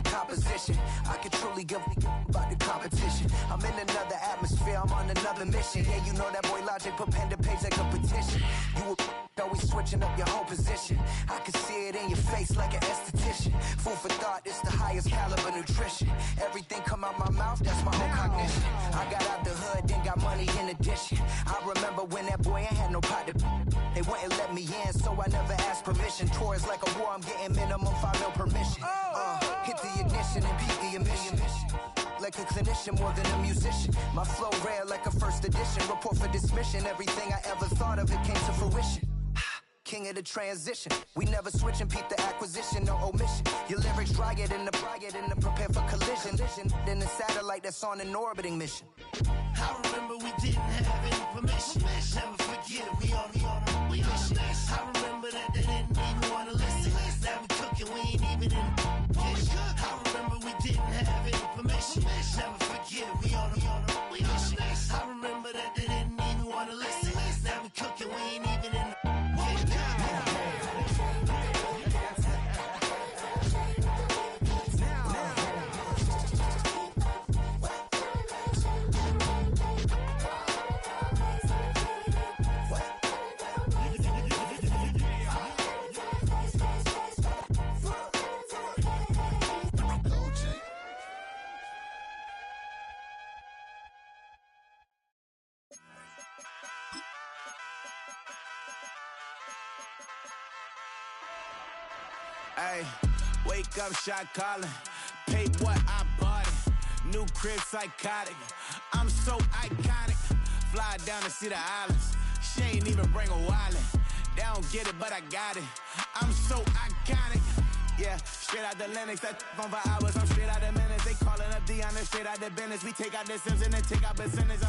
composition. I can truly give about the competition. I'm in another atmosphere, I'm on another mission. Yeah, you know that boy Logic put pen to page like a petition. You always switching up your whole position. I can see it in your face like an esthetician. Food for thought, it's the highest caliber nutrition. Everything come out my mouth, that's my own cognition. I got out the hood, then got money in addition. I remember when that boy ain't had no pot to. They wouldn't let me in, so I never asked permission. Tours like a war, I'm getting minimum 5 mil permission. Hit the ignition and beat the emission. Like a clinician more than a musician. My flow rare like a first edition. Report for dismission. Everything I ever thought of, it came to fruition. King of the transition. We never switch and peep the acquisition, no omission. Your lyrics dry it in the prepare for collision. Then the satellite that's on an orbiting mission. I remember we didn't have any permission. Never forget it, we on a mission. I remember that they didn't even want to listen. Now we cooking, we ain't even in the kitchen. I remember we didn't have any permission. Never forget it, we on a mission. I remember that they didn't even want to listen. Now we cooking, we ain't even in the Ay, wake up, shot calling. Paid what I bought it. New crib, psychotic. I'm so iconic. Fly down to see the islands. She ain't even bring a wallet. They don't get it, but I got it. I'm so iconic. Yeah, straight out the Lennox. That on for hours. I'm straight out the minutes. They calling up Dion, straight out the business. We take out the Sims and then take out percentage.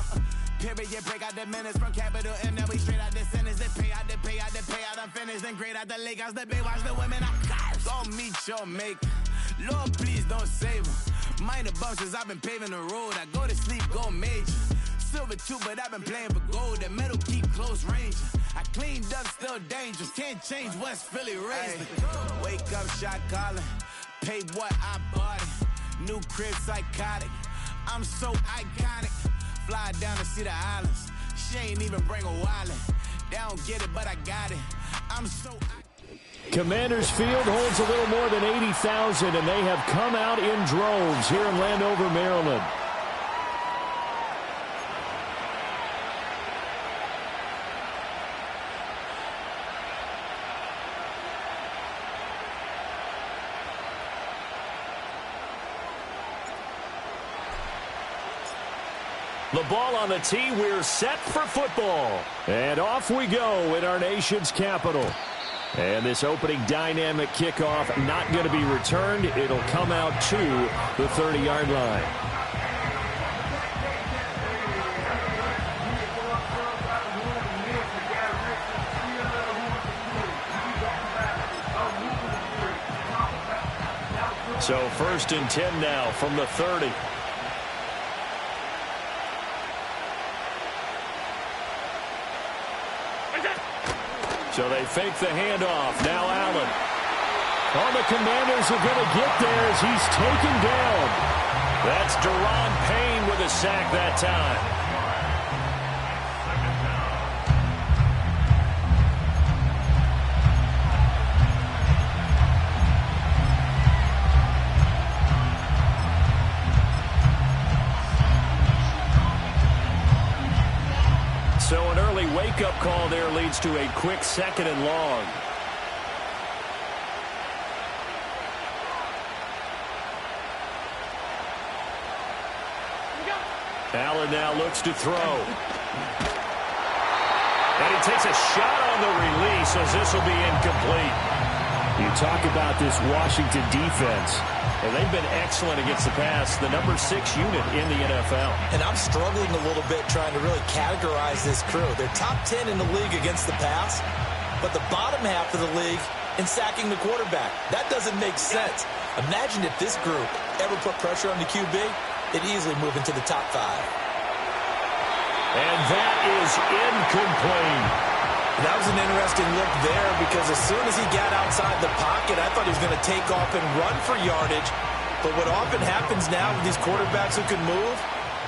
Period, break out the minutes from capital M. Now we straight out the sentence. They pay out, I'm finished. Then grade out the Lakers, the Bay, watch the women. I gon' meet your mate. Lord, please don't save them. Minor bumps as I've been paving the road. I go to sleep, go major. Silver too, but I've been playing for gold. The metal keep close range. I cleaned up, still dangerous. Can't change West Philly raised. Wake up, shot calling. Pay what I bought it. New crib, psychotic. I'm so iconic. Fly down to see the islands. She ain't even bring a wallet. They don't get it, but I got it. I'm so... Commanders Field holds a little more than 80,000, and they have come out in droves here in Landover, Maryland. The ball on the tee, we're set for football. And off we go in our nation's capital. And this opening dynamic kickoff not going to be returned. It'll come out to the 30-yard line. So 1st and 10 now from the 30. So they fake the handoff. Now Allen. Oh, the Commanders are going to get there as he's taken down. That's Deron Payne with a sack that time. So an early wake-up call there leads to a quick 2nd and long. Allen now looks to throw. And he takes a shot on the release as this will be incomplete. You talk about this Washington defense, and they've been excellent against the pass, the number 6 unit in the NFL. And I'm struggling a little bit trying to really categorize this crew. They're top 10 in the league against the pass, but the bottom half of the league in sacking the quarterback. That doesn't make sense. Imagine if this group ever put pressure on the QB, they'd easily move into the top 5. And that is incomplete. That was an interesting look there because as soon as he got outside the pocket, I thought he was going to take off and run for yardage. But what often happens now with these quarterbacks who can move,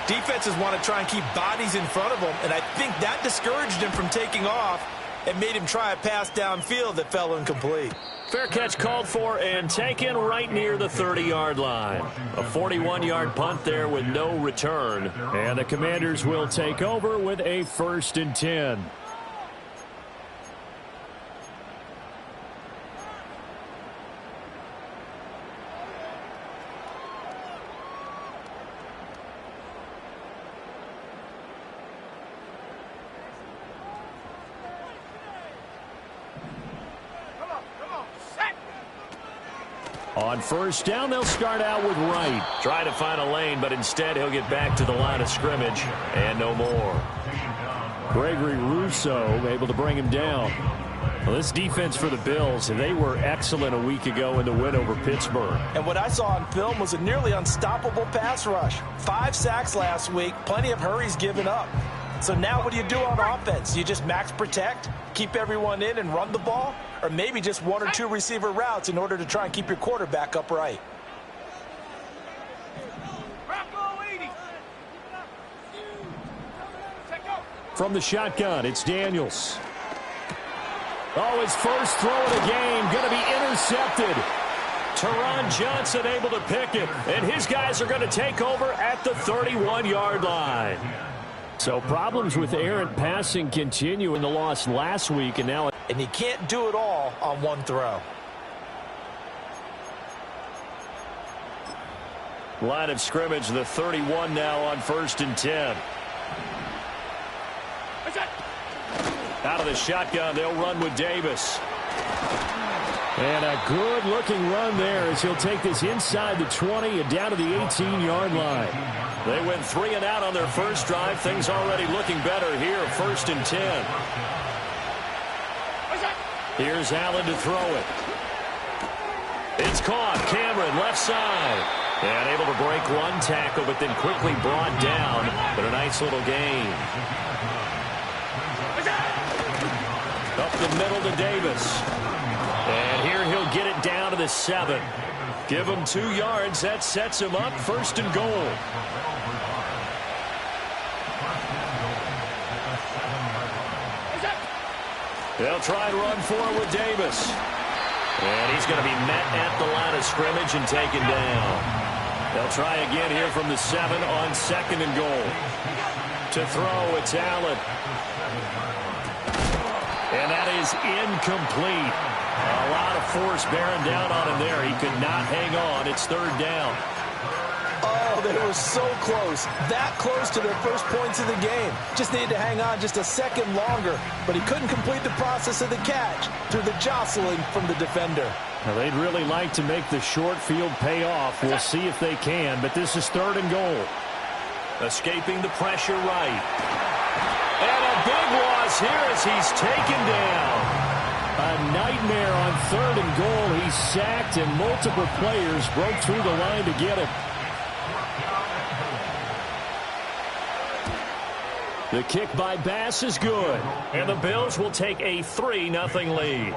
defenses want to try and keep bodies in front of them, and I think that discouraged him from taking off and made him try a pass downfield that fell incomplete. Fair catch called for and taken right near the 30-yard line. A 41-yard punt there with no return. And the Commanders will take over with a 1st and 10. On 1st down, they'll start out with Wright. Try to find a lane, but instead he'll get back to the line of scrimmage and no more. Gregory Rousseau able to bring him down. Well, this defense for the Bills, they were excellent a week ago in the win over Pittsburgh. And what I saw on film was a nearly unstoppable pass rush. 5 sacks last week, plenty of hurries given up. So now what do you do on offense? You just max protect, keep everyone in and run the ball? Or maybe just 1 or 2 receiver routes in order to try and keep your quarterback upright? From the shotgun, it's Daniels. Oh, his first throw of the game, going to be intercepted. Teron Johnson able to pick it, and his guys are going to take over at the 31-yard line. So problems with errant passing continue in the loss last week, and now... And you can't do it all on one throw. Line of scrimmage, the 31 now on 1st and 10. Out of the shotgun, they'll run with Davis. And a good-looking run there as he'll take this inside the 20 and down to the 18-yard line. They went 3 and out on their first drive. Things already looking better here, 1st and 10. Here's Allen to throw it. It's caught. Cameron, left side. And able to break one tackle, but then quickly brought down. But a nice little gain. Up the middle to Davis. And here he'll get it down to the 7. Give him 2 yards. That sets him up 1st and goal. They'll try and run forward with Davis. And he's going to be met at the line of scrimmage and taken down. They'll try again here from the 7 on 2nd and goal. To throw, it's Allen. And that is incomplete. A lot of force bearing down on him there. He could not hang on. It's 3rd down. Oh, they were so close. That close to their first points of the game. Just needed to hang on just a second longer. But he couldn't complete the process of the catch through the jostling from the defender. Now, they'd really like to make the short field pay off. We'll see if they can. But this is 3rd and goal. Escaping the pressure right. And a big loss here as he's taken down. A nightmare on 3rd and goal. He's sacked and multiple players broke through the line to get him. The kick by Bass is good. And the Bills will take a 3-0 lead.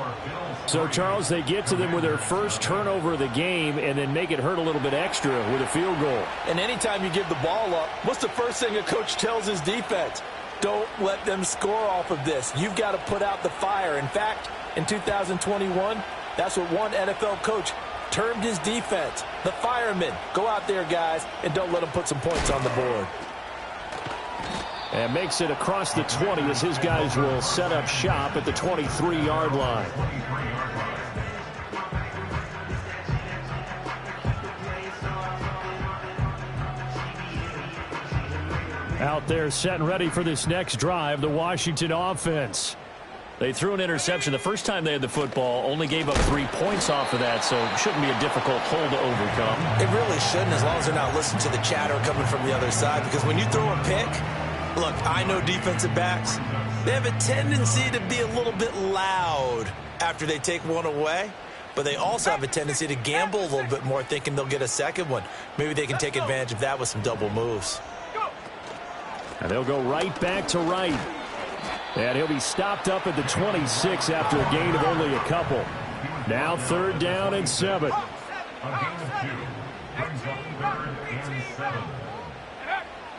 So, Charles, they get to them with their first turnover of the game and then make it hurt a little bit extra with a field goal. And anytime you give the ball up, what's the first thing a coach tells his defense? Don't let them score off of this. You've got to put out the fire. In fact, in 2021, that's what one NFL coach termed his defense. The firemen. Go out there, guys, and don't let them put some points on the board. And makes it across the 20 as his guys will set up shop at the 23-yard line. Out there set and ready for this next drive, the Washington offense. They threw an interception the first time they had the football, only gave up 3 points off of that, so it shouldn't be a difficult hole to overcome. It really shouldn't, as long as they're not listening to the chatter coming from the other side, because when you throw a pick, look, I know defensive backs, they have a tendency to be a little bit loud after they take one away, but they also have a tendency to gamble a little bit more, thinking they'll get a second one. Maybe they can take advantage of that with some double moves. And they'll go right back to right. And he'll be stopped up at the 26 after a gain of only a couple. Now 3rd down and 7.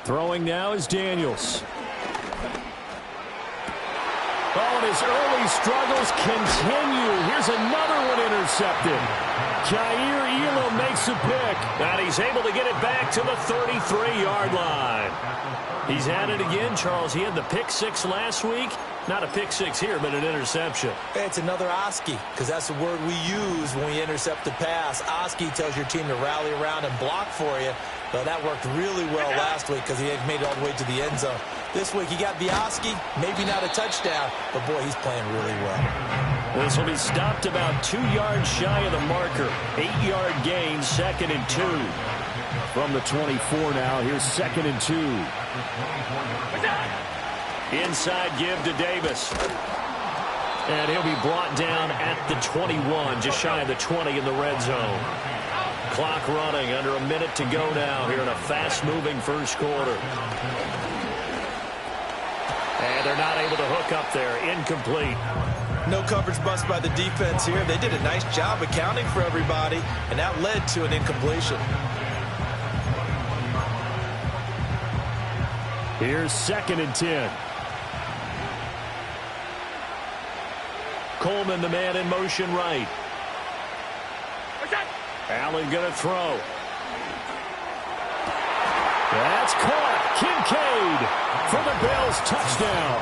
Throwing now is Daniels. Oh, and his early struggles continue. Here's another one intercepted. Jair Elam makes a pick, and he's able to get it back to the 33-yard line. He's at it again, Charles. He had the pick six last week. Not a pick six here, but an interception. It's another Oski, because that's the word we use when we intercept the pass. Oski tells your team to rally around and block for you. But that worked really well last week because he had made it all the way to the end zone. This week he got the Oski, maybe not a touchdown, but boy, he's playing really well. This will be stopped about 2 yards shy of the marker. 8-yard gain, 2nd and 2. From the 24 now, here's 2nd and 2. Inside give to Davis. And he'll be brought down at the 21, just shy of the 20 in the red zone. Clock running, under a minute to go now here in a fast-moving first quarter. And they're not able to hook up there. Incomplete. No coverage bust by the defense here. They did a nice job accounting for everybody, and that led to an incompletion. Here's 2nd and 10. Coleman, the man in motion right. Allen going to throw. That's caught. Kincaid for the Bills touchdown.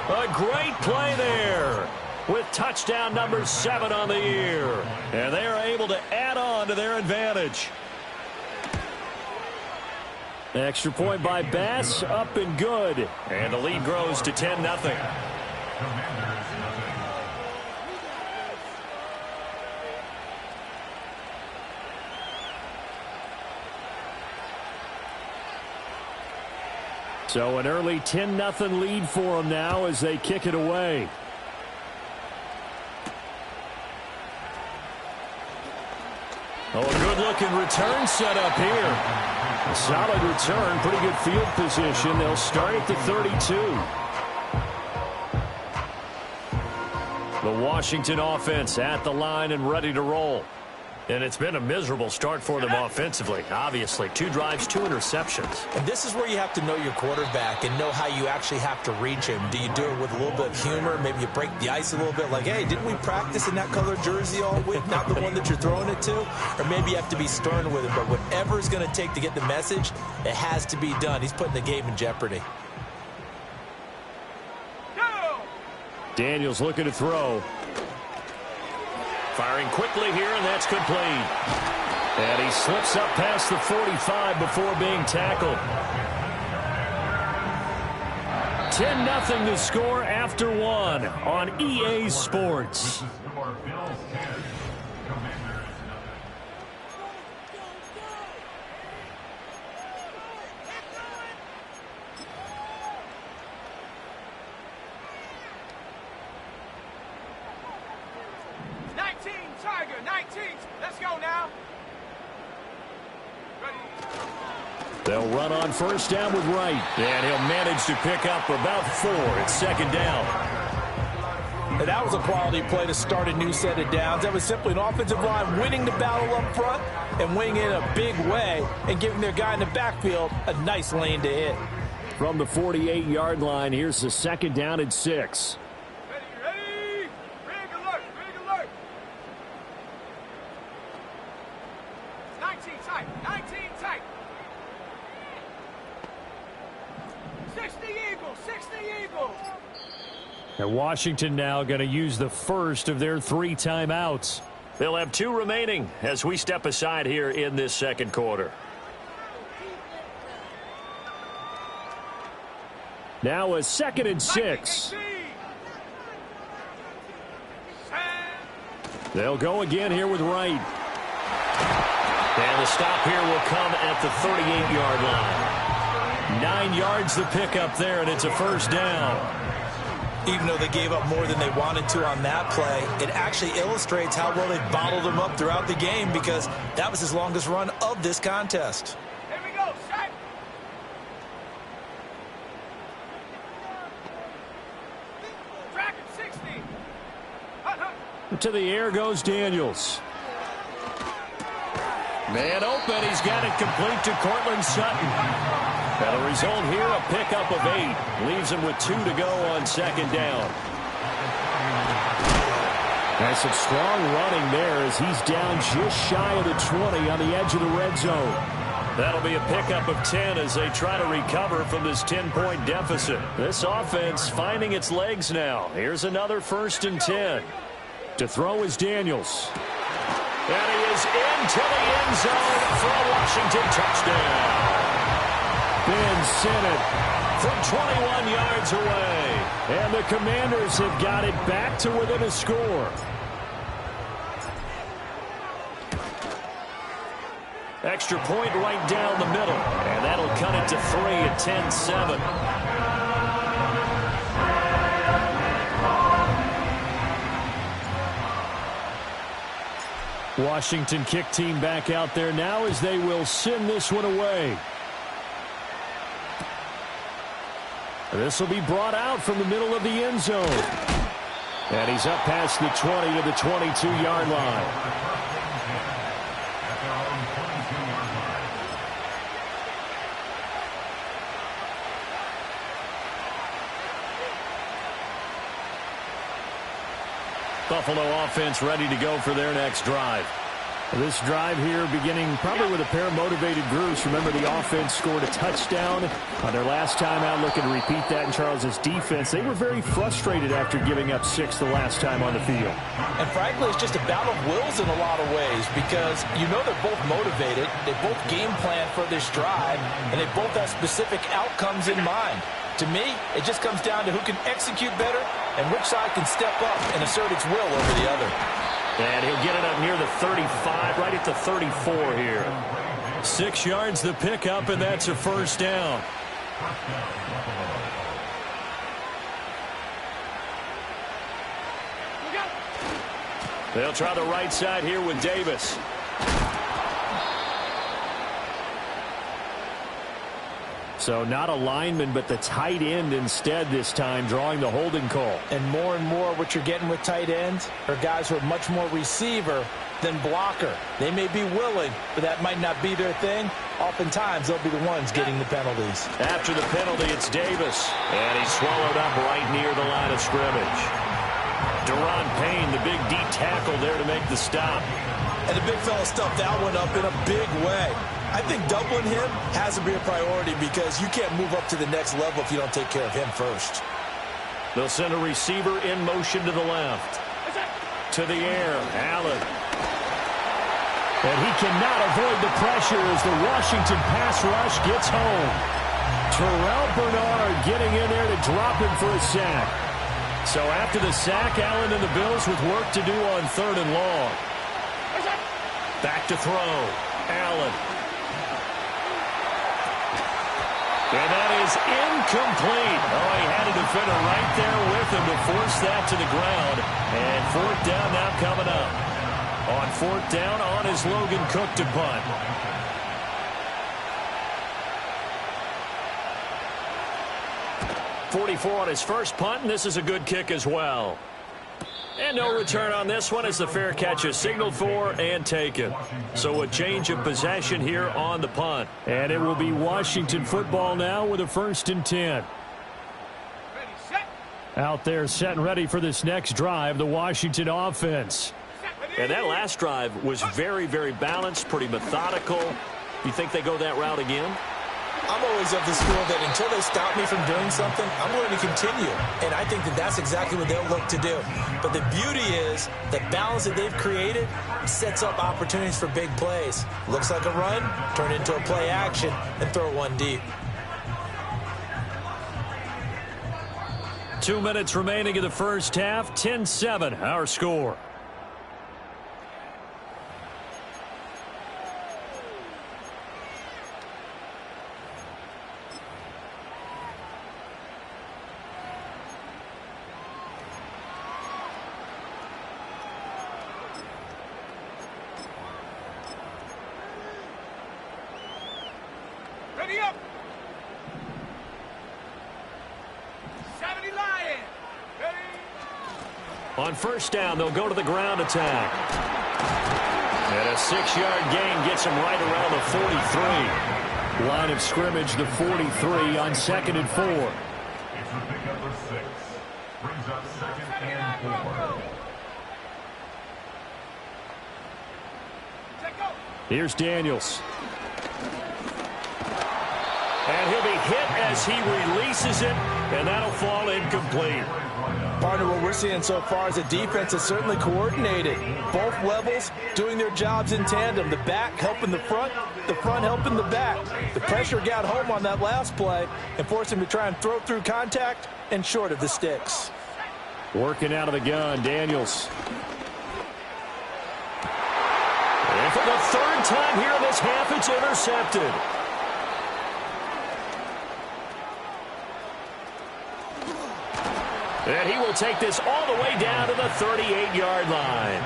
A great play there with touchdown number 7 on the year. And they are able to add on to their advantage. Extra point by Bass, up and good. And the lead grows to 10-0. So an early 10-0 lead for them now as they kick it away. Oh, a good-looking return set up here. A solid return, pretty good field position. They'll start at the 32. The Washington offense at the line and ready to roll. And it's been a miserable start for them offensively, obviously. 2 drives, 2 interceptions. And this is where you have to know your quarterback and know how you actually have to reach him. Do you do it with a little bit of humor? Maybe you break the ice a little bit like, hey, didn't we practice in that colored jersey all week, not the one that you're throwing it to? Or maybe you have to be stern with him. But whatever it's going to take to get the message, it has to be done. He's putting the game in jeopardy. Daniels looking to throw. Firing quickly here, and that's complete. And he slips up past the 45 before being tackled. 10-0 to score after 1 on EA Sports. They'll run on first down with Wright. And he'll manage to pick up about 4 at 2nd down. And that was a quality play to start a new set of downs. That was simply an offensive line winning the battle up front and winning it in a big way and giving their guy in the backfield a nice lane to hit. From the 48-yard line, here's the 2nd down and 6. Ready? Rig alert, rig alert. 19 tight, 19 tight. 60 Eagles, 60 Eagles. And Washington now going to use the first of their 3 timeouts. They'll have 2 remaining as we step aside here in this second quarter. Now a 2nd and 6. They'll go again here with Wright. And the stop here will come at the 38-yard line. 9 yards the pickup there, and it's a first down. Even though they gave up more than they wanted to on that play, it actually illustrates how well they bottled them up throughout the game because that was his longest run of this contest. Here we go, set. Track at 60. To the air goes Daniels. Man open. He's got it complete to Cortland Sutton. And the result here, a pickup of 8. Leaves him with 2 to go on second down. That's some strong running there as he's down just shy of the 20 on the edge of the red zone. That'll be a pickup of 10 as they try to recover from this 10-point deficit. This offense finding its legs now. Here's another 1st and 10. To throw is Daniels. And he is into the end zone for a Washington touchdown. Ben sent it from 21 yards away. And the Commanders have got it back to within a score. Extra point right down the middle. And that'll cut it to 3 at 10-7. Washington kick team back out there now as they will send this one away. This will be brought out from the middle of the end zone. And he's up past the 20 to the 22-yard line. Buffalo offense ready to go for their next drive. This drive here beginning probably with a pair of motivated groups. Remember, the offense scored a touchdown on their last time out, looking to repeat that in Charles' defense. They were very frustrated after giving up 6 the last time on the field. And frankly, it's just a battle of wills in a lot of ways because you know they're both motivated. They both game plan for this drive, and they both have specific outcomes in mind. To me, it just comes down to who can execute better and which side can step up and assert its will over the other. And he'll get it up near the 35, right at the 34 here. 6 yards the pickup, and that's a 1st down. They'll try the right side here with Davis. So not a lineman, but the tight end instead this time, drawing the holding call. And more what you're getting with tight ends are guys who are much more receiver than blocker. They may be willing, but that might not be their thing. Oftentimes, they'll be the ones getting the penalties. After the penalty, it's Davis. And he's swallowed up right near the line of scrimmage. Deron Payne, the big D tackle there to make the stop. And the big fella stuffed that one up in a big way. I think doubling him has to be a priority because you can't move up to the next level if you don't take care of him first. They'll send a receiver in motion to the left. To the air, Allen. And he cannot avoid the pressure as the Washington pass rush gets home. Terrell Bernard getting in there to drop him for a sack. So after the sack, Allen and the Bills with work to do on 3rd and long. Back to throw. Allen. And that is incomplete. Oh, he had a defender right there with him to force that to the ground. And 4th down now coming up. On 4th down, on is Logan Cook to punt. .44 on his first punt, and this is a good kick as well. And no return on this one as the fair catch is signaled for and taken. So a change of possession here on the punt. And it will be Washington football now with a 1st and 10. Out there set and ready for this next drive, the Washington offense. And that last drive was very, very balanced, pretty methodical. You think they go that route again? I'm always of the school that until they stop me from doing something, I'm going to continue. And I think that that's exactly what they'll look to do. But the beauty is the balance that they've created sets up opportunities for big plays. Looks like a run, turn into a play action, and throw one deep. 2 minutes remaining in the first half, 10-7 our score. On 1st down, they'll go to the ground attack. And a 6-yard gain gets him right around the 43. Line of scrimmage, the 43 on 2nd and 4. It's the pick number 6. Brings up 2nd and 4. Here's Daniels. And he'll be hit as he releases it, and that'll fall incomplete. Partner, what we're seeing so far is a defense that's certainly coordinated. Both levels doing their jobs in tandem. The back helping the front helping the back. The pressure got home on that last play and forced him to try and throw through contact and short of the sticks. Working out of the gun, Daniels. And for the 3rd time here in this half, it's intercepted. And he will take this all the way down to the 38-yard line.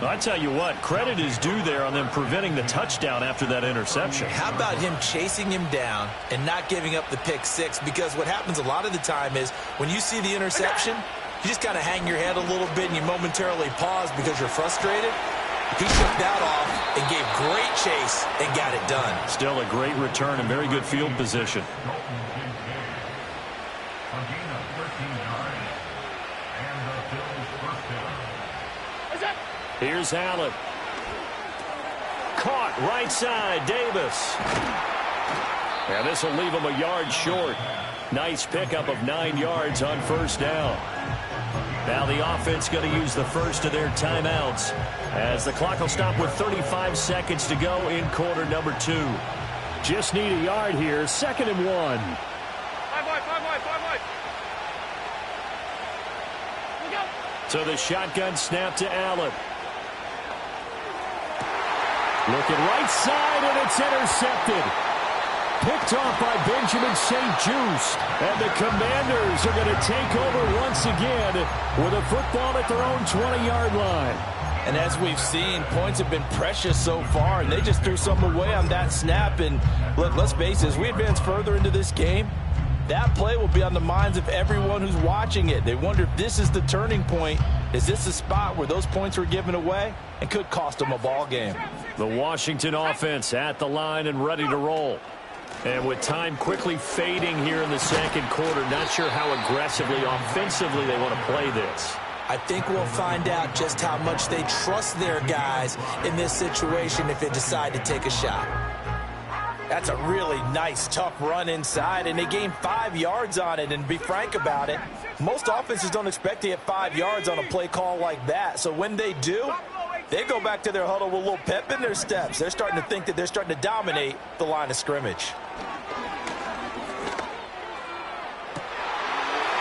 I tell you what, credit is due there on them preventing the touchdown after that interception. How about him chasing him down and not giving up the pick 6? Because what happens a lot of the time is when you see the interception, you just kind of hang your head a little bit and you momentarily pause because you're frustrated. He took that off and gave great chase and got it done. Still a great return and very good field position. Here's Allen. Caught right side, Davis. And this will leave him a yard short. Nice pickup of 9 yards on 1st down. Now the offense going to use the first of their timeouts as the clock will stop with 35 seconds to go in quarter number 2. Just need a yard here, 2nd and 1. 5 wide. So the shotgun snap to Allen. Looking right side, and it's intercepted. Picked off by Benjamin St. Juste. And the Commanders are going to take over once again with a football at their own 20-yard line. And as we've seen, points have been precious so far, and they just threw some away on that snap. And look, let's face it, as we advance further into this game, that play will be on the minds of everyone who's watching it. They wonder if this is the turning point. Is this the spot where those points were given away and could cost them a ball game? The Washington offense at the line and ready to roll. And with time quickly fading here in the 2nd quarter, not sure how aggressively, offensively they want to play this. I think we'll find out just how much they trust their guys in this situation if they decide to take a shot. That's a really nice, tough run inside, and they gained 5 yards on it. And to be frank about it, most offenses don't expect to get 5 yards on a play call like that. So when they do, they go back to their huddle with a little pep in their steps. They're starting to think that they're starting to dominate the line of scrimmage.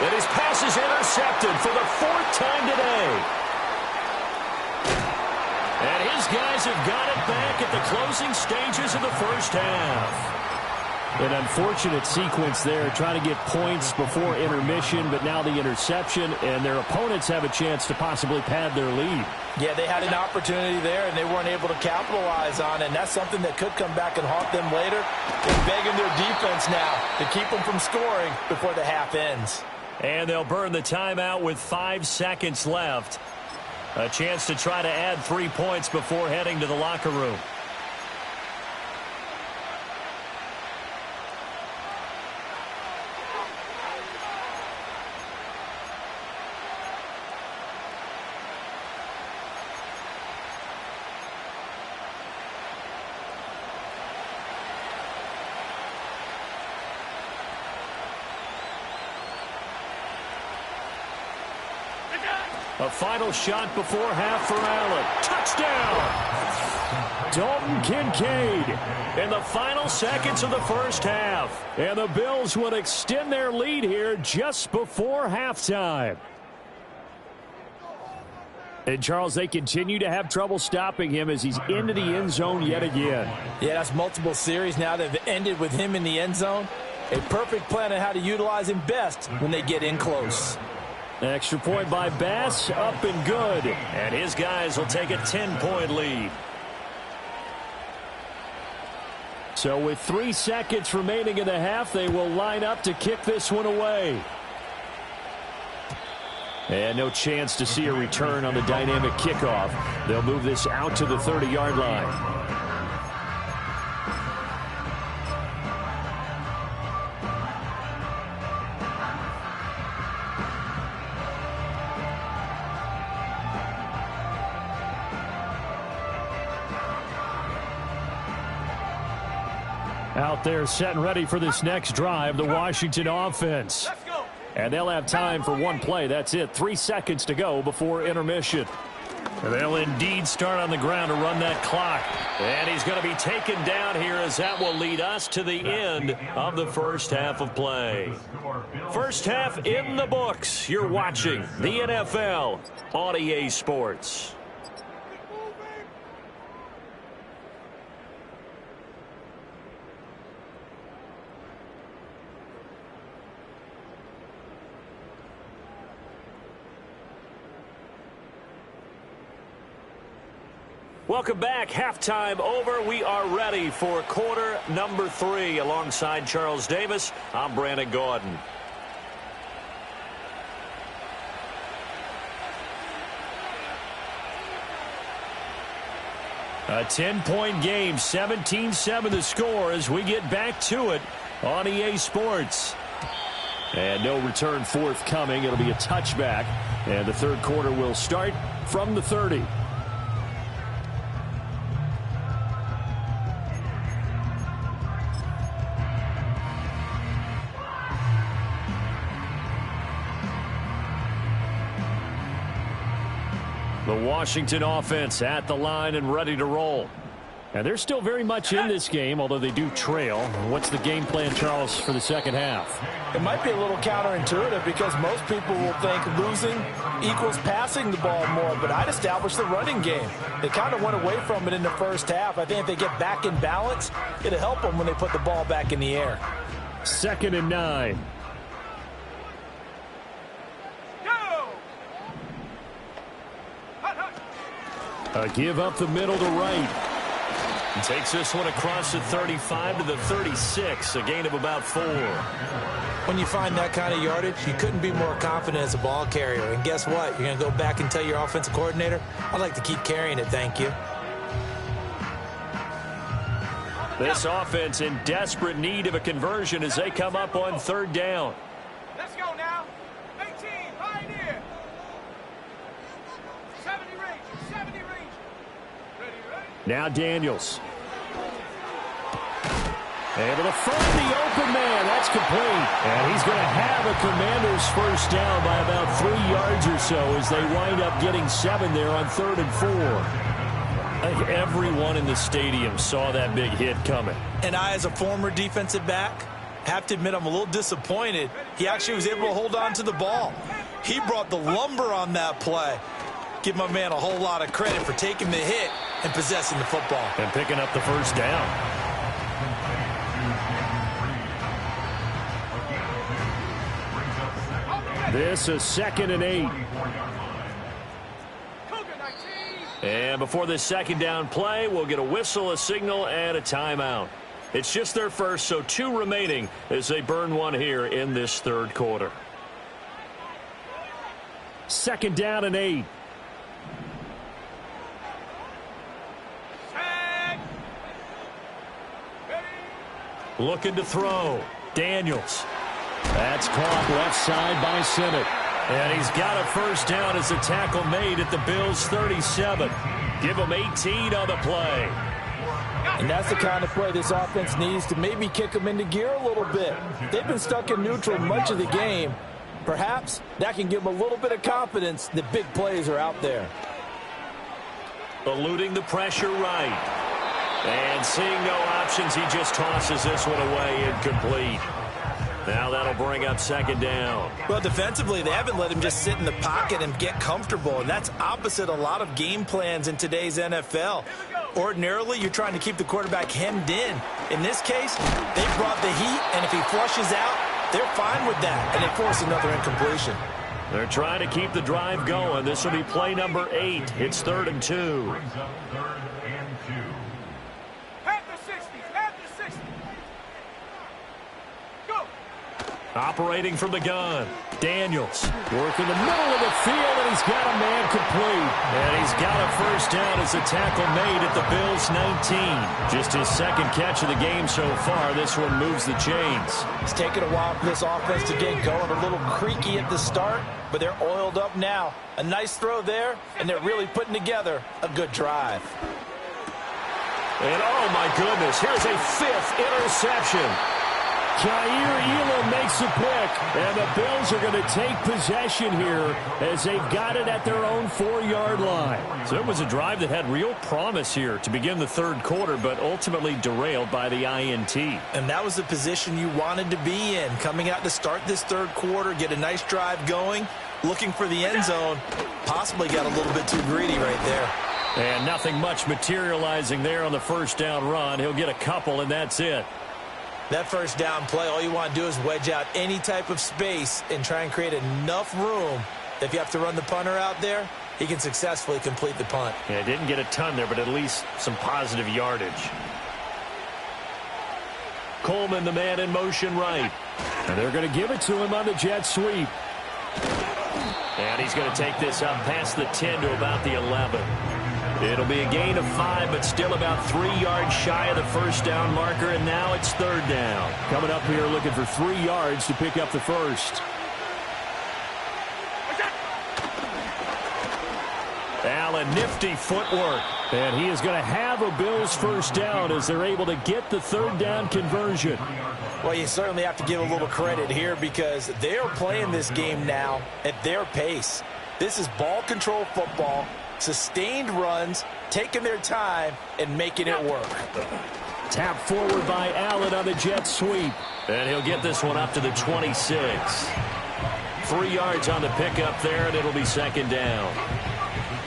And his pass is intercepted for the 4th time today. And his guys have got it back at the closing stages of the 1st half. An unfortunate sequence there, trying to get points before intermission, but now the interception, and their opponents have a chance to possibly pad their lead. Yeah, they had an opportunity there, and they weren't able to capitalize on it, and that's something that could come back and haunt them later. They're begging their defense now to keep them from scoring before the half ends. And they'll burn the timeout with 5 seconds left. A chance to try to add 3 points before heading to the locker room. A final shot before half for Allen. Touchdown! Dalton Kincaid in the final seconds of the 1st half. And the Bills would extend their lead here just before halftime. And, Charles, they continue to have trouble stopping him as he's into the end zone yet again. Yeah, that's multiple series now that have ended with him in the end zone. A perfect plan on how to utilize him best when they get in close. Extra point by Bass, up and good. And his guys will take a 10-point lead. So with 3 seconds remaining in the half, they will line up to kick this one away. And no chance to see a return on the dynamic kickoff. They'll move this out to the 30-yard line. Out there set and ready for this next drive, the Washington offense. Let's go. And they'll have time for one play. That's it. 3 seconds to go before intermission. And they'll indeed start on the ground to run that clock. And he's going to be taken down here as that will lead us to the end of the first half of play. First half in the books. You're watching the NFL on EA Sports. Welcome back. Halftime over. We are ready for quarter number 3. Alongside Charles Davis, I'm Brandon Gordon. A 10-point game, 17-7 the score as we get back to it on EA Sports. And no return forthcoming. It'll be a touchback. And the third quarter will start from the 30. The Washington offense at the line and ready to roll. And they're still very much in this game, although they do trail. What's the game plan, Charles, for the second half? It might be a little counterintuitive because most people will think losing equals passing the ball more, but I'd establish the running game. They kind of went away from it in the first half. I think if they get back in balance, it'll help them when they put the ball back in the air. 2nd and 9. A give up the middle to right. And takes this one across the 35 to the 36, a gain of about 4. When you find that kind of yardage, you couldn't be more confident as a ball carrier. And guess what? You're going to go back and tell your offensive coordinator, I'd like to keep carrying it, thank you. This offense in desperate need of a conversion as they come up on 3rd down. Let's go now. 18, Pioneer. 70 range, 70 range. Ready. Now Daniels. Able to find the open man. That's complete. And he's going to have a Commanders first down by about 3 yards or so as they wind up getting 7 there on 3rd and 4. I think everyone in the stadium saw that big hit coming. And I, as a former defensive back, have to admit I'm a little disappointed. He actually was able to hold on to the ball. He brought the lumber on that play. Give my man a whole lot of credit for taking the hit and possessing the football. And picking up the first down. This is 2nd and 8. And before this second down play, we'll get a whistle, a signal, and a timeout. It's just their first, so 2 remaining as they burn one here in this 3rd quarter. 2nd down and 8. Looking to throw. Daniels. That's caught left side by Simmett. And he's got a first down as a tackle made at the Bills' 37. Give him 18 on the play. And that's the kind of play this offense needs to maybe kick them into gear a little bit. They've been stuck in neutral much of the game. Perhaps that can give them a little bit of confidence that big plays are out there. Eluding the pressure right. And seeing no options, he just tosses this one away incomplete. Now that'll bring up 2nd down. Well, defensively, they haven't let him just sit in the pocket and get comfortable, and that's opposite a lot of game plans in today's NFL. Ordinarily, you're trying to keep the quarterback hemmed in. In this case, they brought the heat, and if he flushes out, they're fine with that, and they force another incompletion. They're trying to keep the drive going. This will be play number 8. It's 3rd and 2. Operating from the gun, Daniels working the middle of the field, and he's got a man complete. And he's got a first down as a tackle made at the Bills' 19. Just his second catch of the game so far. This one moves the chains. It's taken a while for this offense to get going. A little creaky at the start, but they're oiled up now. A nice throw there, and they're really putting together a good drive. And oh my goodness, here's a fifth interception. Jair Elam makes a pick, and the Bills are going to take possession here as they've got it at their own 4-yard line. So it was a drive that had real promise here to begin the third quarter, but ultimately derailed by the INT. And that was the position you wanted to be in, coming out to start this third quarter, get a nice drive going, looking for the end zone. Possibly got a little bit too greedy right there. And nothing much materializing there on the first down run. He'll get a couple, and that's it. That first down play, all you want to do is wedge out any type of space and try and create enough room. If you have to run the punter out there, he can successfully complete the punt. Yeah, didn't get a ton there, but at least some positive yardage. Coleman, the man in motion right. And they're going to give it to him on the jet sweep. And he's going to take this up past the 10 to about the 11. It'll be a gain of 5, but still about 3 yards shy of the first down marker, and now it's third down. Coming up here looking for 3 yards to pick up the first. Allen, nifty footwork. And he is going to have a Bills first down as they're able to get the third down conversion. Well, you certainly have to give a little credit here because they're playing this game now at their pace. This is ball control football. Sustained runs, taking their time, and making it work. Tap forward by Allen on the jet sweep. And he'll get this one up to the 26. 3 yards on the pickup there, and it'll be second down.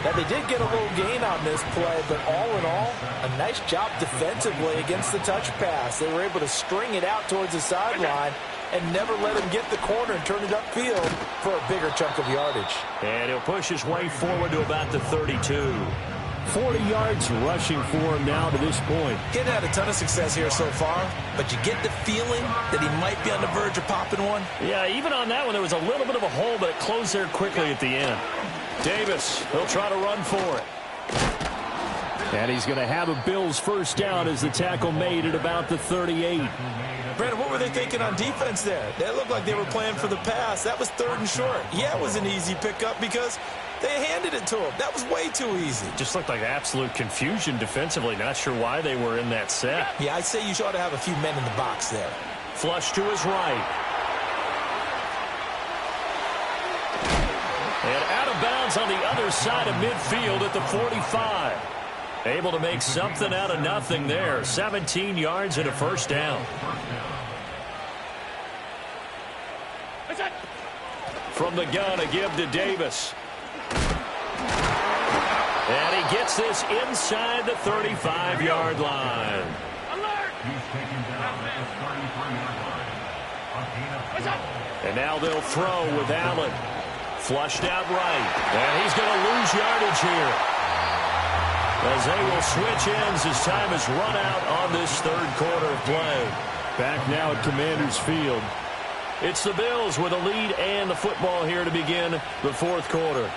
Now, they did get a little gain on this play, but all in all, a nice job defensively against the touch pass. They were able to string it out towards the sideline and never let him get the corner and turn it upfield for a bigger chunk of yardage. And he'll push his way forward to about the 32. 40 yards rushing for him now to this point. He hadn't had a ton of success here so far, but you get the feeling that he might be on the verge of popping one. Yeah, even on that one, there was a little bit of a hole, but it closed there quickly at the end. Davis, he'll try to run for it. And he's going to have a Bills first down as the tackle made at about the 38. Brandon, what were they thinking on defense there? They looked like they were playing for the pass. That was third and short. Yeah, it was an easy pickup because they handed it to him. That was way too easy. Just looked like absolute confusion defensively. Not sure why they were in that set. Yeah, I'd say you ought to have a few men in the box there. Flush to his right. And out of bounds on the other side of midfield at the 45. Able to make something out of nothing there. 17 yards and a first down. From the gun, a give to Davis. And he gets this inside the 35-yard line. And now they'll throw with Allen. Flushed out right. And he's going to lose yardage here, as they will switch ends as time has run out on this third quarter of play. Back now at Commanders Field. It's the Bills with a lead and the football here to begin the fourth quarter.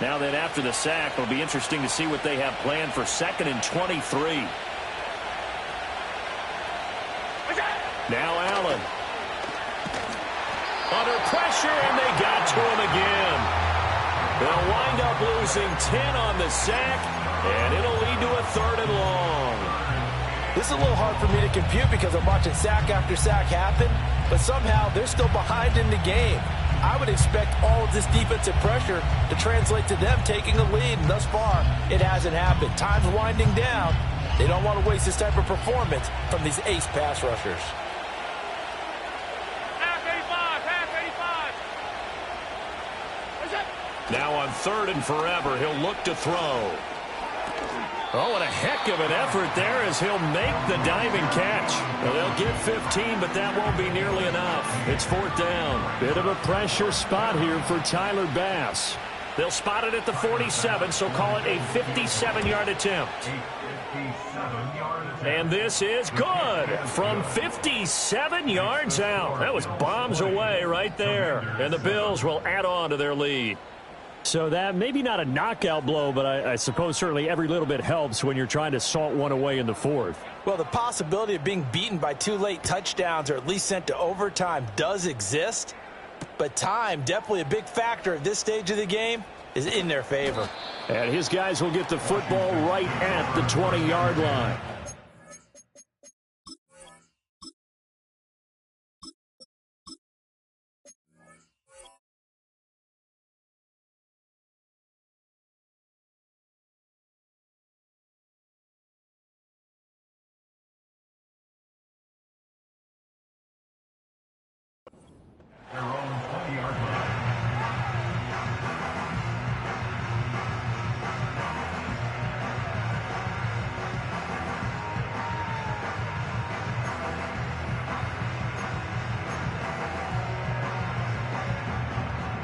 Now then, after the sack, it'll be interesting to see what they have planned for 2nd and 23. Now Allen. Under pressure, and they got to him again. They'll wind up losing 10 on the sack, and it'll lead to a 3rd and long. This is a little hard for me to compute because I'm watching sack after sack happen, but somehow they're still behind in the game. I would expect all of this defensive pressure to translate to them taking a lead, and thus far, it hasn't happened. Time's winding down. They don't want to waste this type of performance from these ace pass rushers. Now on 3rd and forever, he'll look to throw. Oh, and a heck of an effort there as he'll make the diving catch. Well, they'll get 15, but that won't be nearly enough. It's 4th down. Bit of a pressure spot here for Tyler Bass. They'll spot it at the 47, so call it a 57-yard attempt. And this is good from 57 yards out. That was bombs away right there. And the Bills will add on to their lead. So that maybe not a knockout blow, but I suppose certainly every little bit helps when you're trying to salt one away in the fourth. Well, the possibility of being beaten by 2 late touchdowns or at least sent to overtime does exist. But time, definitely a big factor at this stage of the game, is in their favor. And his guys will get the football right at the 20-yard line. Their own 20-yard line.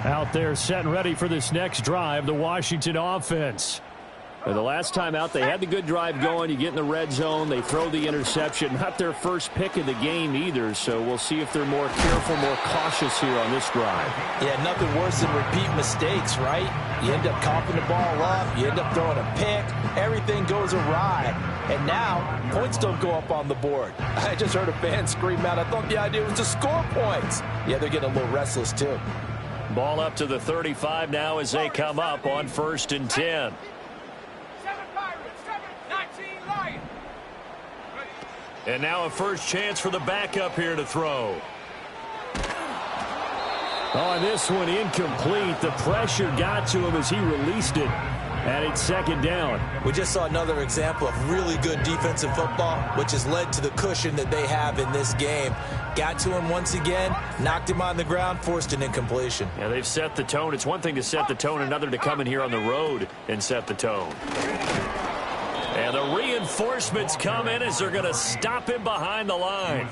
Out there set and ready for this next drive, the Washington offense. And the last time out, they had the good drive going. You get in the red zone, they throw the interception. Not their first pick of the game either, so we'll see if they're more careful, more cautious here on this drive. Yeah, nothing worse than repeat mistakes, right? You end up coughing the ball up, you end up throwing a pick, everything goes awry. And now, points don't go up on the board. I just heard a fan scream out, I thought the idea was to score points. Yeah, they're getting a little restless too. Ball up to the 35 now as they come up on 1st and 10. 7 Pirates, 19 Lions. And now a first chance for the backup here to throw. Oh, and this one incomplete. The pressure got to him as he released it. And it's 2nd down. We just saw another example of really good defensive football, which has led to the cushion that they have in this game. Got to him once again, knocked him on the ground, forced an incompletion. Yeah, they've set the tone. It's one thing to set the tone, another to come in here on the road and set the tone. And the reinforcements come in as they're going to stop him behind the line.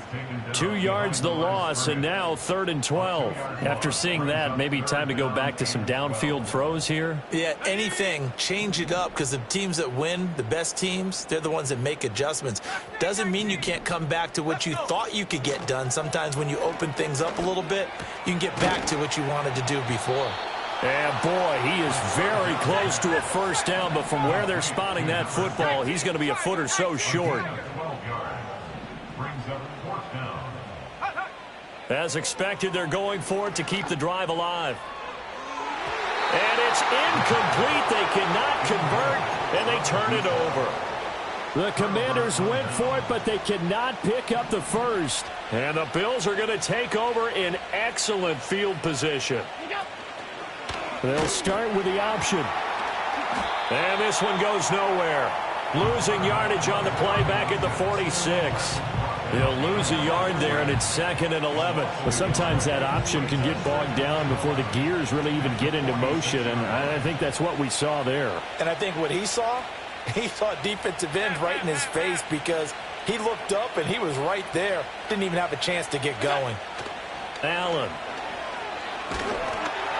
2 yards the loss, and now 3rd and 12. After seeing that, maybe time to go back to some downfield throws here. Yeah, anything, change it up, because the teams that win, the best teams, they're the ones that make adjustments. Doesn't mean you can't come back to what you thought you could get done. Sometimes when you open things up a little bit, you can get back to what you wanted to do before. And boy, he is very close to a first down, but from where they're spotting that football, he's going to be a foot or so short. As expected, they're going for it to keep the drive alive. And it's incomplete. They cannot convert, and they turn it over. The Commanders went for it, but they cannot pick up the first. And the Bills are going to take over in excellent field position. They'll start with the option. And this one goes nowhere. Losing yardage on the play back at the 46. They'll lose a yard there, and it's 2nd and 11. But sometimes that option can get bogged down before the gears really even get into motion, and I think that's what we saw there. And I think what he saw defensive end right in his face, because he looked up and he was right there. Didn't even have a chance to get going. Allen.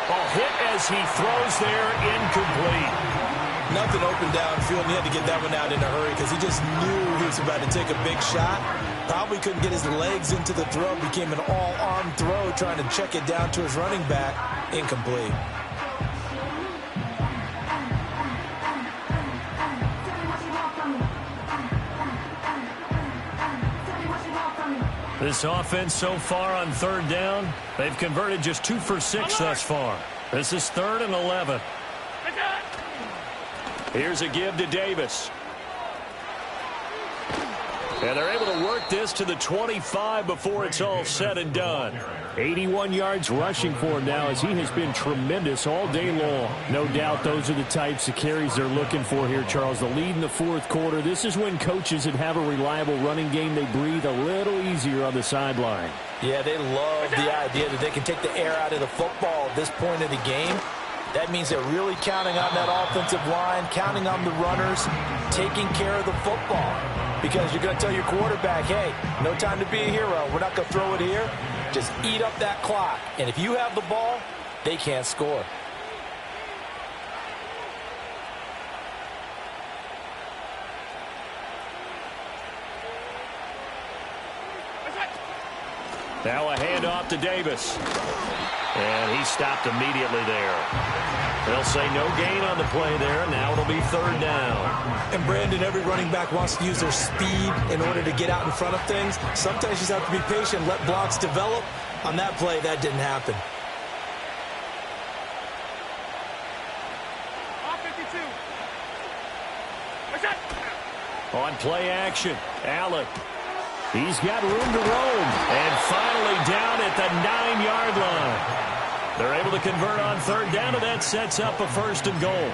Ball hit as he throws there, incomplete. Nothing open downfield, and he had to get that one out in a hurry because he just knew he was about to take a big shot. Probably couldn't get his legs into the throw. Became an all-arm throw, trying to check it down to his running back. Incomplete. This offense so far on 3rd down, they've converted just 2 for 6 thus far. This is 3rd and 11. Here's a give to Davis. And they're able to work this to the 25 before it's all said and done. 81 yards rushing for him now, as he has been tremendous all day long. No doubt those are the types of carries they're looking for here, Charles. The lead in the 4th quarter. This is when coaches that have a reliable running game, they breathe a little easier on the sideline. Yeah, they love the idea that they can take the air out of the football at this point of the game. That means they're really counting on that offensive line, counting on the runners, taking care of the football. Because you're going to tell your quarterback, hey, no time to be a hero. We're not going to throw it here. Just eat up that clock. And if you have the ball, they can't score. Now a handoff to Davis. And he stopped immediately there. They'll say no gain on the play there. Now it'll be third down. And, Brandon, every running back wants to use their speed in order to get out in front of things. Sometimes you just have to be patient, let blocks develop. On that play, that didn't happen. On play action, Allen. He's got room to roam. And finally down at the 9-yard line. They're able to convert on third down, and that sets up a first and goal.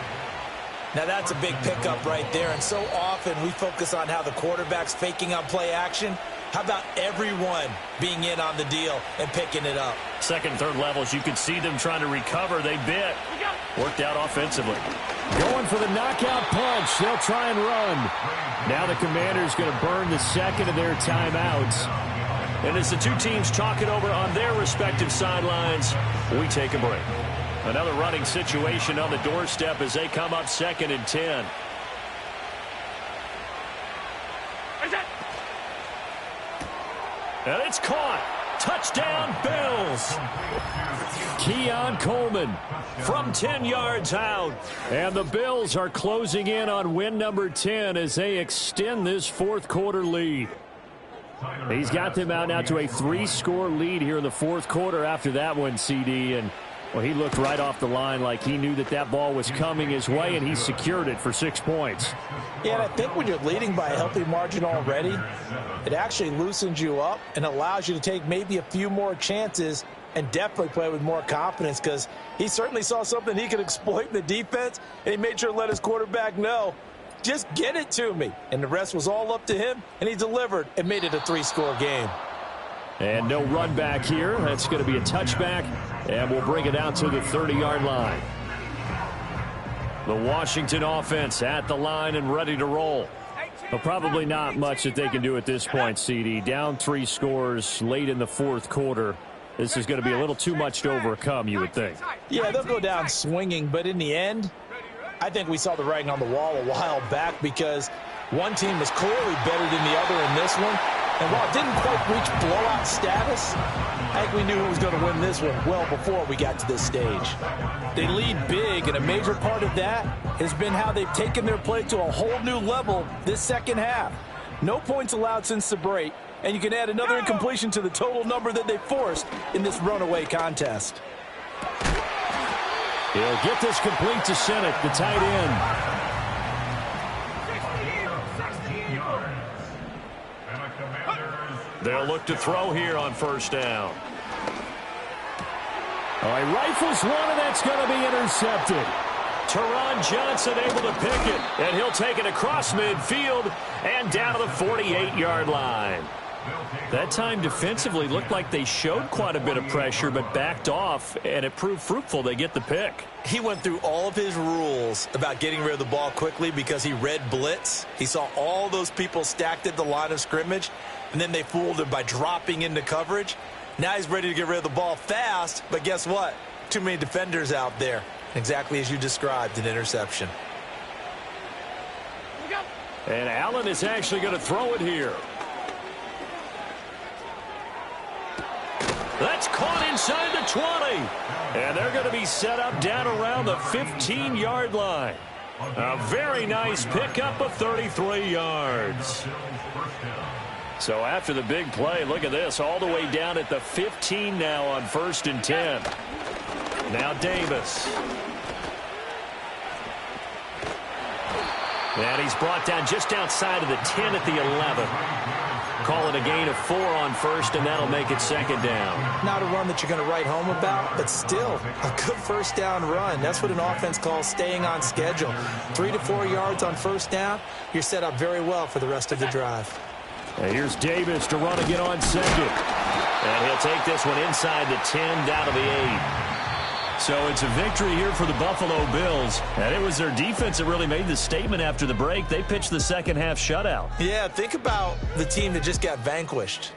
Now that's a big pickup right there, and so often we focus on how the quarterback's faking on play action. How about everyone being in on the deal and picking it up? Second, third levels, you could see them trying to recover. They bit. Worked out offensively. Going for the knockout punch. They'll try and run. Now the Commanders going to burn the second of their timeouts. And as the two teams talk it over on their respective sidelines, we take a break. Another running situation on the doorstep as they come up 2nd and 10. And it's caught. Touchdown, Bills. Keon Coleman from 10 yards out. And the Bills are closing in on win number 10 as they extend this fourth quarter lead. He's got them out now to a 3-score lead here in the fourth quarter after that one, CD. And, well, he looked right off the line like he knew that that ball was coming his way, and he secured it for 6 points. Yeah, and I think when you're leading by a healthy margin already, it actually loosens you up and allows you to take maybe a few more chances and definitely play with more confidence, because he certainly saw something he could exploit in the defense, and he made sure to let his quarterback know, just get it to me. And the rest was all up to him, and he delivered and made it a 3-score game. And no run back here. That's going to be a touchback, and we'll bring it out to the 30-yard line. The Washington offense at the line and ready to roll. But probably not much that they can do at this point, CD. Down 3 scores late in the fourth quarter. This is going to be a little too much to overcome, you would think. Yeah, they'll go down swinging, but in the end, I think we saw the writing on the wall a while back, because one team was clearly better than the other in this one. And while it didn't quite reach blowout status, I think we knew who was going to win this one well before we got to this stage. They lead big, and a major part of that has been how they've taken their play to a whole new level this second half. No points allowed since the break, and you can add another incompletion to the total number that they forced in this runaway contest. He'll get this complete to Senate, the tight end. They'll look to throw here on first down. All right, rifles one, and that's going to be intercepted. Teron Johnson able to pick it, and he'll take it across midfield and down to the 48-yard line. That time defensively looked like they showed quite a bit of pressure but backed off, and it proved fruitful. They get the pick. He went through all of his rules about getting rid of the ball quickly because he read blitz. He saw all those people stacked at the line of scrimmage, and then they fooled him by dropping into coverage. Now he's ready to get rid of the ball fast, but guess what? Too many defenders out there. Exactly as you described, an interception. And Allen is actually going to throw it here. That's caught inside the 20. And they're going to be set up down around the 15-yard line. A very nice pickup of 33 yards. So after the big play, look at this, all the way down at the 15 now on 1st and 10. Now Davis. And he's brought down just outside of the 10 at the 11. Call it a gain of 4 on first, and that'll make it second down. Not a run that you're going to write home about, but still a good first down run. That's what an offense calls staying on schedule. 3 to 4 yards on first down, you're set up very well for the rest of the drive. And here's Davis to run again on second. And he'll take this one inside the 10 down to the 8. So it's a victory here for the Buffalo Bills. And it was their defense that really made the statement after the break. They pitched the second half shutout. Yeah, think about the team that just got vanquished.